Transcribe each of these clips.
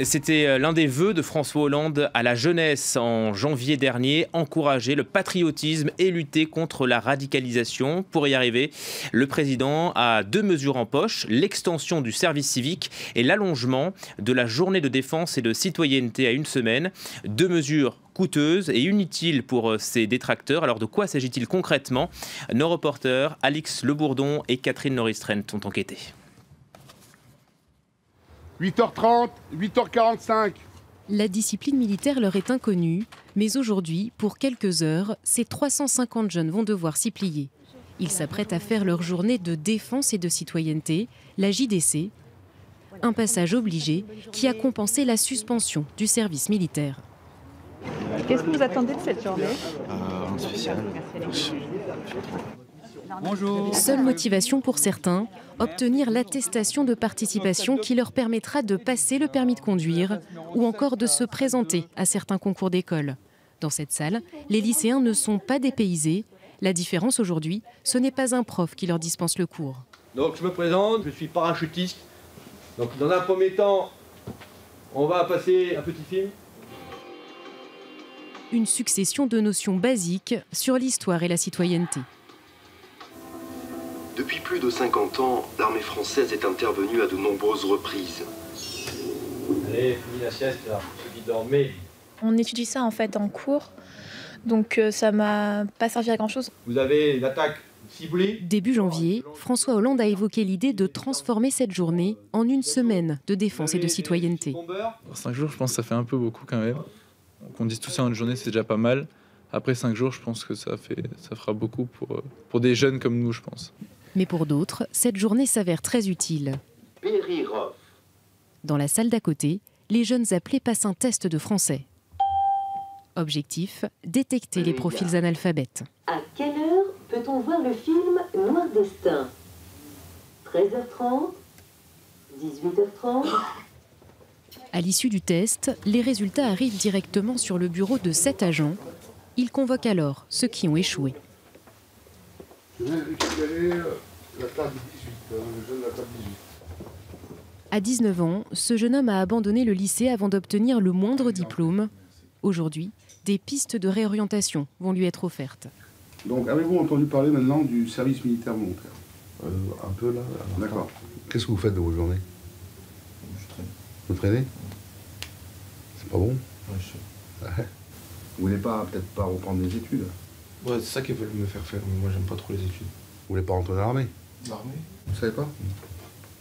C'était l'un des vœux de François Hollande à la jeunesse en janvier dernier, encourager le patriotisme et lutter contre la radicalisation. Pour y arriver, le président a 2 mesures en poche, l'extension du service civique et l'allongement de la journée de défense et de citoyenneté à 1 semaine. 2 mesures coûteuses et inutiles pour ses détracteurs. Alors de quoi s'agit-il concrètement? Nos reporters Alix Lebourdon et Catherine Norris-Trent ont enquêté. 8h30, 8h45. La discipline militaire leur est inconnue, mais aujourd'hui, pour quelques heures, ces 350 jeunes vont devoir s'y plier. Ils s'apprêtent à faire leur journée de défense et de citoyenneté, la JDC, un passage obligé qui a compensé la suspension du service militaire. Qu'est-ce que vous attendez de cette journée? Un spécial. Bonjour. Seule motivation pour certains, obtenir l'attestation de participation qui leur permettra de passer le permis de conduire ou encore de se présenter à certains concours d'école. Dans cette salle, les lycéens ne sont pas dépaysés. La différence aujourd'hui, ce n'est pas un prof qui leur dispense le cours. Donc je me présente, je suis parachutiste. Donc dans un premier temps, on va passer un petit film. Une succession de notions basiques sur l'histoire et la citoyenneté. Depuis plus de 50 ans, l'armée française est intervenue à de nombreuses reprises. Allez, finis la sieste là, ceux qui dormaient. On étudie ça en fait en cours, donc ça m'a pas servi à grand chose. Vous avez l'attaque ciblée. Début janvier, François Hollande a évoqué l'idée de transformer cette journée en 1 semaine de défense et de citoyenneté. 5 jours, je pense que ça fait un peu beaucoup quand même. Qu'on dise tout ça en une journée, c'est déjà pas mal. Après 5 jours, je pense que ça fera beaucoup pour des jeunes comme nous, je pense. Mais pour d'autres, cette journée s'avère très utile. Dans la salle d'à côté, les jeunes appelés passent un test de français. Objectif, détecter les profils analphabètes. À quelle heure peut-on voir le film Noir Destin? 13h30? 18h30? À l'issue du test, les résultats arrivent directement sur le bureau de 7 agents. Ils convoquent alors ceux qui ont échoué. Je viens de récupérer la table 18, le jeune de la table 18. À 19 ans, ce jeune homme a abandonné le lycée avant d'obtenir le moindre diplôme. Aujourd'hui, des pistes de réorientation vont lui être offertes. Donc, avez-vous entendu parler maintenant du service militaire volontaire? Un peu là. D'accord. Qu'est-ce que vous faites de vos journées? Je traîne. Vous traînez? C'est pas bon? Ouais, je sais. Ouais. Vous voulez peut-être pas reprendre des études? Ouais, c'est ça qu'ils veulent me faire faire, mais moi j'aime pas trop les études. Vous voulez pas rentrer dans l'armée? L'armée? Vous savez pas?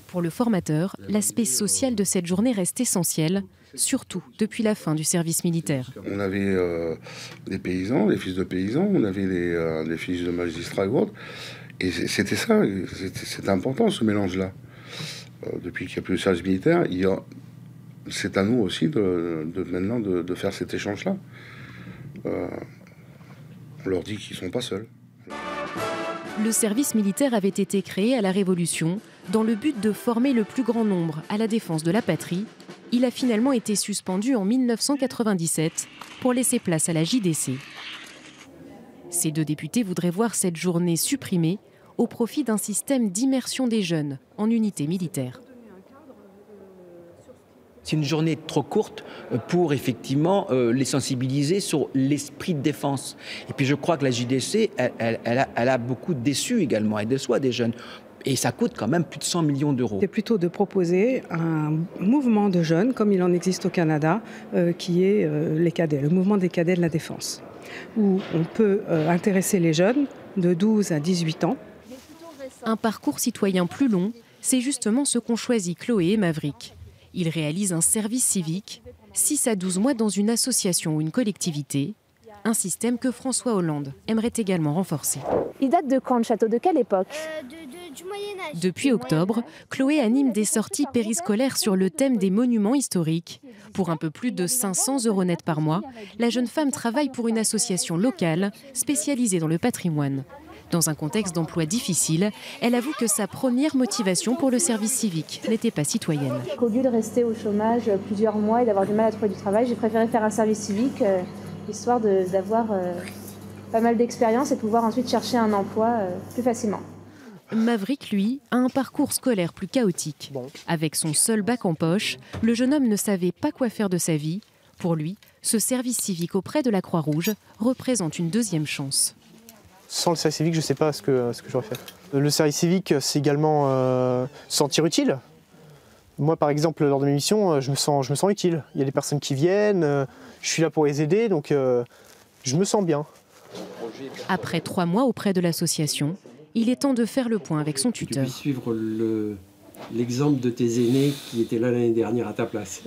Pour le formateur, l'aspect social de cette journée reste essentiel, surtout depuis la fin du service militaire. On avait des paysans, des fils de paysans, on avait des fils de magistrats et autres. Et c'était ça, c'était important ce mélange-là. Depuis qu'il n'y a plus de service militaire, c'est à nous aussi maintenant de faire cet échange-là. On leur dit qu'ils ne sont pas seuls. Le service militaire avait été créé à la Révolution dans le but de former le plus grand nombre à la défense de la patrie. Il a finalement été suspendu en 1997 pour laisser place à la JDC. Ces 2 députés voudraient voir cette journée supprimée au profit d'un système d'immersion des jeunes en unité militaire. C'est une journée trop courte pour effectivement les sensibiliser sur l'esprit de défense. Et puis je crois que la JDC, elle a beaucoup déçu également, elle déçoit des jeunes. Et ça coûte quand même plus de 100 millions d'euros. C'est plutôt de proposer un mouvement de jeunes, comme il en existe au Canada, qui est les cadets, le mouvement des cadets de la défense, où on peut intéresser les jeunes de 12 à 18 ans. Un parcours citoyen plus long, c'est justement ce qu'ont choisi Chloé et Maverick. Ils réalisent un service civique, 6 à 12 mois dans une association ou une collectivité, un système que François Hollande aimerait également renforcer. Il date de quand le château? De quelle époque? Du Moyen-Âge. Depuis octobre, Chloé anime des sorties périscolaires sur le thème des monuments historiques. Pour un peu plus de 500 € net par mois, la jeune femme travaille pour une association locale spécialisée dans le patrimoine. Dans un contexte d'emploi difficile, elle avoue que sa première motivation pour le service civique n'était pas citoyenne. Au lieu de rester au chômage plusieurs mois et d'avoir du mal à trouver du travail, j'ai préféré faire un service civique, histoire d'avoir pas mal d'expérience et pouvoir ensuite chercher un emploi plus facilement. Maverick, lui, a un parcours scolaire plus chaotique. Avec son seul bac en poche, le jeune homme ne savait pas quoi faire de sa vie. Pour lui, ce service civique auprès de la Croix-Rouge représente une deuxième chance. Sans le service civique, je ne sais pas ce que j'aurais fait. Le service civique, c'est également se sentir utile. Moi, par exemple, lors de mes missions, je me sens utile. Il y a des personnes qui viennent, je suis là pour les aider, donc je me sens bien. Après 3 mois auprès de l'association, il est temps de faire le point avec son tuteur. Tu puisses suivre l'exemple de tes aînés qui étaient là l'année dernière à ta place.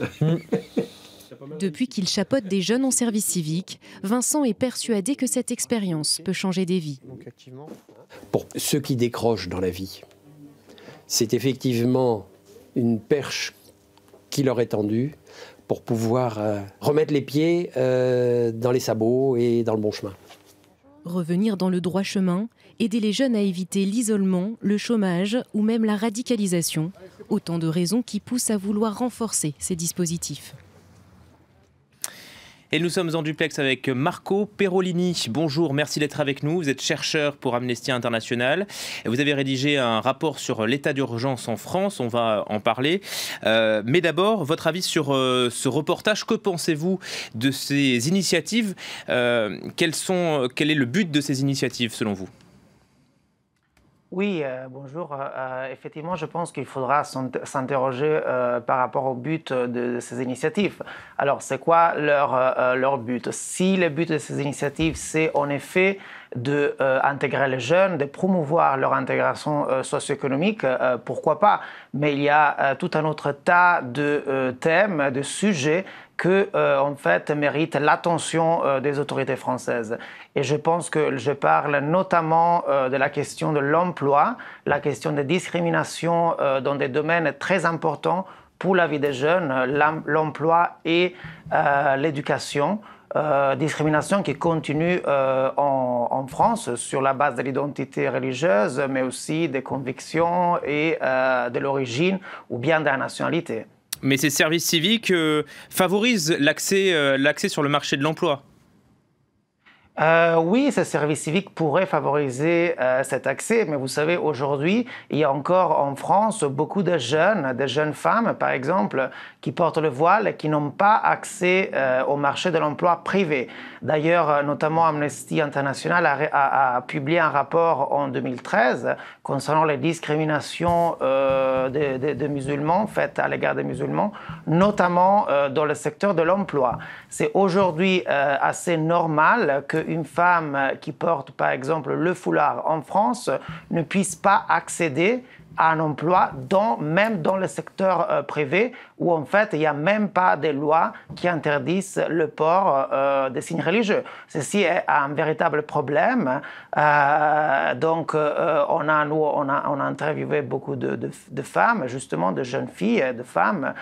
Depuis qu'il chapeaute des jeunes en service civique, Vincent est persuadé que cette expérience peut changer des vies. Pour ceux qui décrochent dans la vie, c'est effectivement une perche qui leur est tendue pour pouvoir remettre les pieds dans les sabots et dans le bon chemin. Revenir dans le droit chemin, aider les jeunes à éviter l'isolement, le chômage ou même la radicalisation, autant de raisons qui poussent à vouloir renforcer ces dispositifs. Et nous sommes en duplex avec Marco Perolini. Bonjour, merci d'être avec nous. Vous êtes chercheur pour Amnesty International. Vous avez rédigé un rapport sur l'état d'urgence en France. On va en parler. Mais d'abord, votre avis sur ce reportage. Que pensez-vous de ces initiatives ? Quel est le but de ces initiatives selon vous ? Oui, bonjour. Effectivement, je pense qu'il faudra s'interroger par rapport au but de ces initiatives. Alors, c'est quoi leur but? Si le but de ces initiatives, c'est en effet d'intégrer les jeunes, de promouvoir leur intégration socio-économique, pourquoi pas? Mais il y a tout un autre tas de thèmes, de sujets que, en fait, méritent l'attention des autorités françaises. Et je pense que je parle notamment de la question de l'emploi, la question des discriminations dans des domaines très importants pour la vie des jeunes, l'emploi et l'éducation. Discrimination qui continue en France sur la base de l'identité religieuse, mais aussi des convictions et de l'origine ou bien de la nationalité. Mais ces services civiques favorisent l'accès sur le marché de l'emploi. Oui, ce service civique pourrait favoriser cet accès, mais vous savez, aujourd'hui, il y a encore en France beaucoup de jeunes femmes, par exemple, qui portent le voile et qui n'ont pas accès au marché de l'emploi privé. D'ailleurs, notamment Amnesty International a publié un rapport en 2013 concernant les discriminations des musulmans faites à l'égard des musulmans, notamment dans le secteur de l'emploi. C'est aujourd'hui assez normal qu'une femme qui porte, par exemple, le foulard en France ne puisse pas accéder à un emploi, même dans le secteur privé, où en fait il n'y a même pas de lois qui interdisent le port des signes religieux. Ceci est un véritable problème. Donc on a interviewé beaucoup de femmes, justement de jeunes filles et de femmes,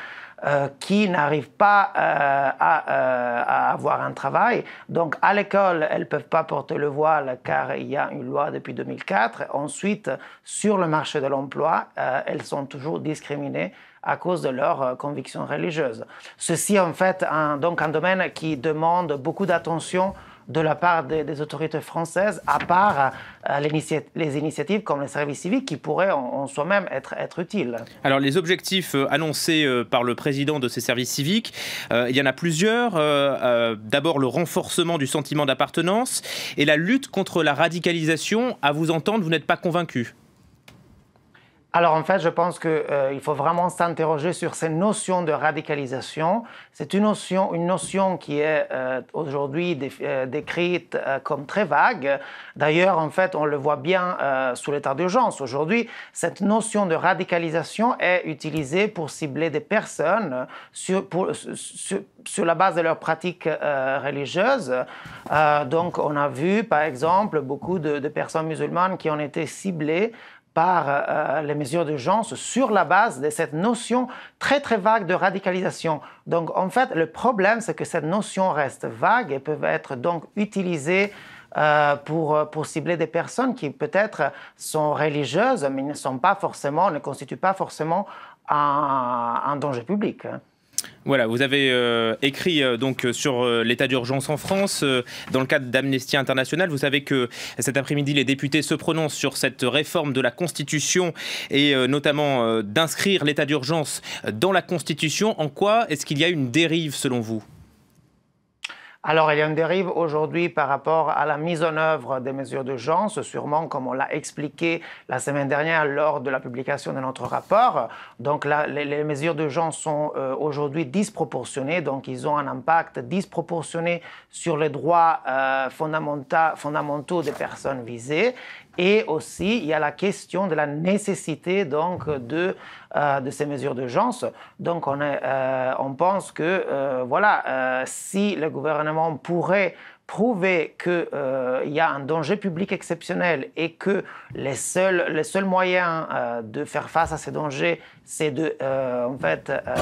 qui n'arrivent pas à avoir un travail. Donc à l'école, elles ne peuvent pas porter le voile car il y a une loi depuis 2004. Ensuite, sur le marché de l'emploi, elles sont toujours discriminées à cause de leurs convictions religieuses. Ceci en fait donc un domaine qui demande beaucoup d'attention de la part des autorités françaises, à part les initiatives comme le service civique qui pourraient en soi-même être utiles. Alors les objectifs annoncés par le président de ces services civiques, il y en a plusieurs. D'abord le renforcement du sentiment d'appartenance et la lutte contre la radicalisation. À vous entendre, vous n'êtes pas convaincu? Alors en fait, je pense qu'il faut vraiment s'interroger sur ces notions de radicalisation. C'est une notion qui est aujourd'hui décrite comme très vague. D'ailleurs, en fait, on le voit bien sous l'état d'urgence. Aujourd'hui, cette notion de radicalisation est utilisée pour cibler des personnes sur la base de leurs pratiques religieuses. Donc on a vu, par exemple, beaucoup de personnes musulmanes qui ont été ciblées par les mesures d'urgence sur la base de cette notion très très vague de radicalisation. Donc en fait, le problème, c'est que cette notion reste vague et peut être donc utilisée pour cibler des personnes qui peut-être sont religieuses, mais ne constituent pas forcément un danger public. Voilà, vous avez écrit donc sur l'état d'urgence en France dans le cadre d'Amnesty International. Vous savez que cet après-midi, les députés se prononcent sur cette réforme de la Constitution et notamment d'inscrire l'état d'urgence dans la Constitution. En quoi est-ce qu'il y a une dérive selon vous ? Alors, il y a une dérive aujourd'hui par rapport à la mise en œuvre des mesures d'urgence, sûrement comme on l'a expliqué la semaine dernière lors de la publication de notre rapport. Donc, les mesures d'urgence sont aujourd'hui disproportionnées, donc ils ont un impact disproportionné sur les droits fondamentaux des personnes visées. Et aussi, il y a la question de la nécessité donc, de ces mesures d'urgence. Donc, on pense que si le gouvernement pourrait prouver qu'il y a un danger public exceptionnel et que les seuls moyens de faire face à ces dangers, c'est de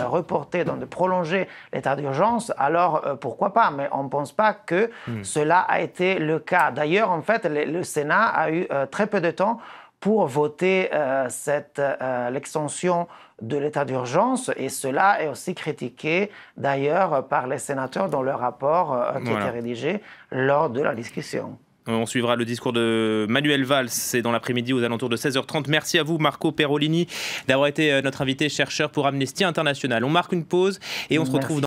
reporter, donc de prolonger l'état d'urgence, alors pourquoi pas? Mais on ne pense pas que cela a été le cas. D'ailleurs, en fait, le Sénat a eu très peu de temps pour voter l'extension de l'état d'urgence, et cela est aussi critiqué d'ailleurs par les sénateurs dans leur rapport qui a été rédigé lors de la discussion. On suivra le discours de Manuel Valls, c'est dans l'après-midi aux alentours de 16h30. Merci à vous Marco Perolini d'avoir été notre invité chercheur pour Amnesty International. On marque une pause et on se retrouve dans